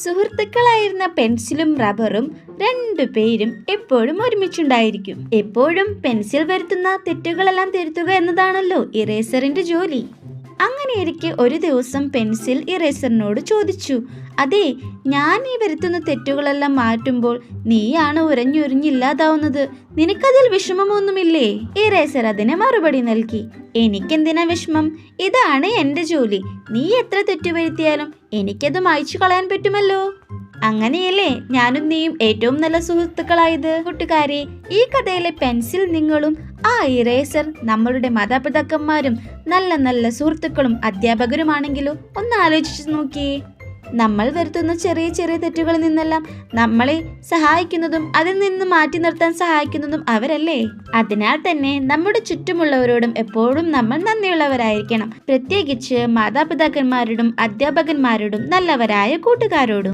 സുഹൃത്തുക്കളായിരുന്ന പെൻസിലും റബ്ബറും രണ്ടുപേരും എപ്പോഴും ഒരുമിച്ചുണ്ടായിരിക്കും. എപ്പോഴും പെൻസിൽ വരുത്തുന്ന തെറ്റുകളെല്ലാം തിരുത്തുക എന്നതാണല്ലോ ഇറേസറിന്റെ ജോലി. അങ്ങനെയിരിക്കെ ഒരു ദിവസം പെൻസിൽ ഇറേസറിനോട് ചോദിച്ചു, അതെ, ഞാൻ ഈ വരുത്തുന്ന തെറ്റുകളെല്ലാം മാറ്റുമ്പോൾ നീയാണ് ഉരഞ്ഞുരിഞ്ഞില്ലാതാവുന്നത്. നിനക്കതിൽ വിഷമമൊന്നുമില്ലേ? ഇറേസർ അതിന് മറുപടി നൽകി, എനിക്കെന്തിനാ വിഷമം? ഇതാണ് എന്റെ ജോലി. നീ എത്ര തെറ്റുവരുത്തിയാലും എനിക്കത് മായ്ച്ചു കളയാൻ പറ്റുമല്ലോ. അങ്ങനെയല്ലേ ഞാനും നീയും ഏറ്റവും നല്ല സുഹൃത്തുക്കളായത്. കൂട്ടുകാരെ, ഈ കഥയിലെ പെൻസിൽ നിങ്ങളും ആ ഇറേസർ നമ്മളുടെ മാതാപിതാക്കന്മാരും നല്ല നല്ല സുഹൃത്തുക്കളും അധ്യാപകരുമാണെങ്കിലോ ഒന്ന് ആലോചിച്ചു നോക്കിയേ. നമ്മൾ വരുത്തുന്ന ചെറിയ ചെറിയ തെറ്റുകളിൽ നിന്നെല്ലാം നമ്മളെ സഹായിക്കുന്നതും അതിൽ നിന്ന് മാറ്റി നിർത്താൻ സഹായിക്കുന്നതും അവരല്ലേ. അതിനാൽ തന്നെ നമ്മുടെ ചുറ്റുമുള്ളവരോടും എപ്പോഴും നമ്മൾ നന്ദിയുള്ളവരായിരിക്കണം. പ്രത്യേകിച്ച് മാതാപിതാക്കന്മാരോടും അധ്യാപകന്മാരോടും നല്ലവരായ കൂട്ടുകാരോടും.